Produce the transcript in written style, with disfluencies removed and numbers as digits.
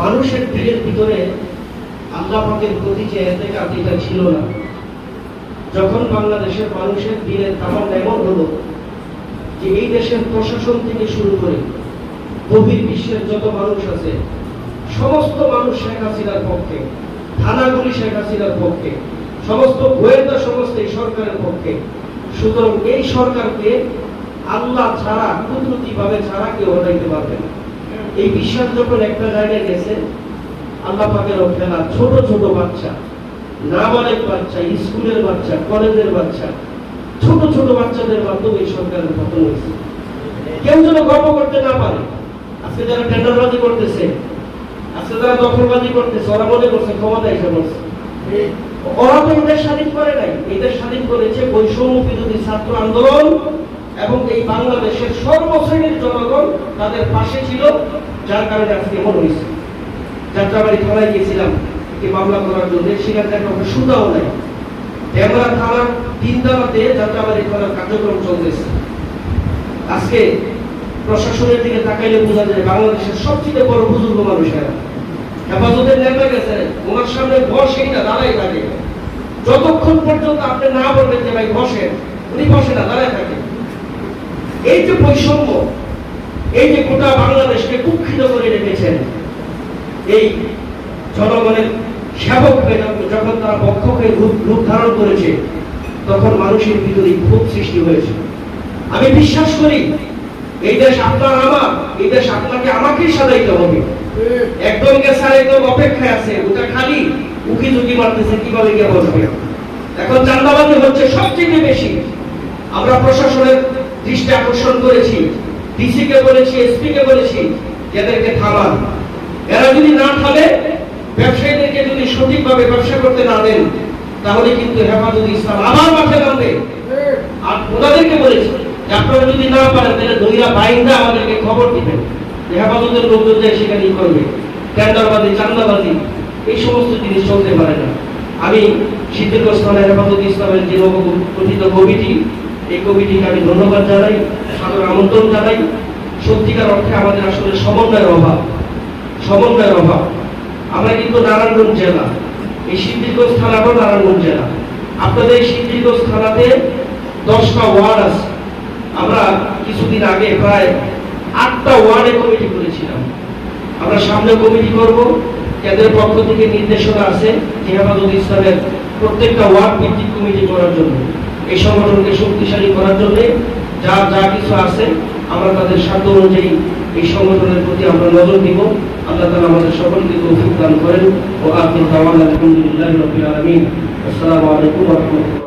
মানুষের দিলের ভিতরে আল্লাহ পাকের প্রতি যে এতেকাদ এটা ছিল না। যখন বাংলাদেশের মানুষের দিলের তামান্না এমন হলো যে এই দেশের প্রশাসন থেকে শুরু করে বহির বিশ্বের যত মানুষ আছে সমস্ত মানুষ শেখ হাসিনার পক্ষে, থানাগুলি শেখ হাসিনার পক্ষে, সমস্ত গোয়েন্দা সংস্থা এই সরকারের পক্ষে। সুতরাং এই সরকারকে আল্লাহ ছাড়া, কুদরতিভাবে ছাড়া কেউ হটাইতে পারবে না। এই বিশ্বাস যখন একটা জায়গায় গেছে, আল্লাহ পাকের খেলা, ছোট ছোট বাচ্চা, নাবালেগ বাচ্চা, স্কুলের বাচ্চা, কলেজের বাচ্চা, ছোট ছোট বাচ্চাদের মাধ্যমে এই সরকারের পতন হয়েছে। কেউ যেন গর্ব করতে না পারে। আজকে যারা টেন্ডারবাজি করতেছে, আজকে যারা দখলবাজি করতেছে, ওরা মনে করছে ক্ষমতা এসে বলছে। ওরা তো এদের স্বাধীন করে নাই, এদের স্বাধীন করেছে বৈষম্য বিরোধী ছাত্র আন্দোলন এবং এই বাংলাদেশের সর্বশ্রেণীর জনগণ তাদের পাশে ছিল, যার কারণে আজকে এমন হয়েছে। যাত্রাবাড়ি থানায় গিয়েছিলাম এই মামলা করার জন্য, সেখান থেকে একটা সুদাও নাই। ডেমরা থানার 3 তলাতে যাত্রাবাড়ি থানার কার্যক্রম চলতেছে। আজকে প্রশাসনের দিকে তাকাইলে বোঝা যায় বাংলাদেশের সবচেয়ে বড় বুজুর্গ মানুষেরা হেফাজতের নেতা গেছে, ওনার সামনে বসেই না, দাঁড়াই থাকে। যতক্ষণ পর্যন্ত আপনি না বলবেন যে ভাই বসেন, উনি বসে না, দাঁড়ায় থাকে। এই যে বৈষম্য, এই যে গোটা বাংলাদেশকে কুক্ষিত করে রেখেছেন, এই জনগণের সেবক হয়ে যখন তারা পক্ষকে রূপ ধারণ করেছে, তখন মানুষের ভিতরে ক্ষোভ সৃষ্টি হয়েছে। আমি বিশ্বাস করি এই দেশ আপনার আমার, এই দেশ আপনাকে আমাকেই সাজাইতে হবে। একদম গেছে, একদম অপেক্ষায় আছে, ওটা খালি উকি ঝুঁকি মারতেছে কিভাবে গিয়ে বসবে। এখন চাঁদাবাজি হচ্ছে সবচেয়ে বেশি। আমরা প্রশাসনের দৃষ্টি আকর্ষণ করেছি, ডিসি কে বলেছি, এসপি কে বলেছি, এদেরকে থামান। এরা যদি না থামে, ব্যবসায়ীদেরকে যদি সঠিকভাবে ব্যবসা করতে না দেন, তাহলে কিন্তু হেফাজতে ইসলাম আবার মাঠে নামবে। আর ওনাদেরকে বলেছি যে আপনারা যদি না পারেন তাহলে দইরা বাইন্দা আমাদেরকে খবর দিবেন, যে হেফাজতের লোকজন যায় সেখানেই করবে। টেন্ডারবাজি, চাঁদাবাজি এই সমস্ত জিনিস চলতে পারে না। আমি সিদ্দিকগঞ্জ থানার হেফাজতে ইসলামের যে নবগঠিত কমিটি, এই কমিটিকে আমি ধন্যবাদ জানাই, সাদর আমন্ত্রণ জানাই। সত্যিকার অর্থে আমাদের আসলে সমন্বয়ের অভাব। আমরা কিন্তু নারায়ণগঞ্জ জেলা, এই সিদ্দিকগঞ্জ থানাও নারায়ণগঞ্জ জেলা। আপনাদের এই সিদ্দিকগঞ্জ থানাতে 10টা ওয়ার্ড আছে। আমরা কিছুদিন আগে প্রায় 8টা ওয়ার্ডে কমিটি করেছিলাম। আমরা সামনে কমিটি করব। কেন্দ্রের পক্ষ থেকে নির্দেশনা আছে যে হেফাজতে ইসলামের প্রত্যেকটা ওয়ার্ড ভিত্তিক কমিটি করার জন্য, এই সংগঠনকে শক্তিশালী করার জন্য যা কিছু আছে আমরা তাদের সাধ্য অনুযায়ী এই সংগঠনের প্রতি আমরা নজর দিব। আল্লাহ তাআলা আমাদের সকলকে তৌফিক দান করেন। ও আখির দাওয়ানা আলহামদুলিল্লাহি রাব্বিল আলামিন। আসসালামু আলাইকুম ওয়া রাহমাতুল্লাহ।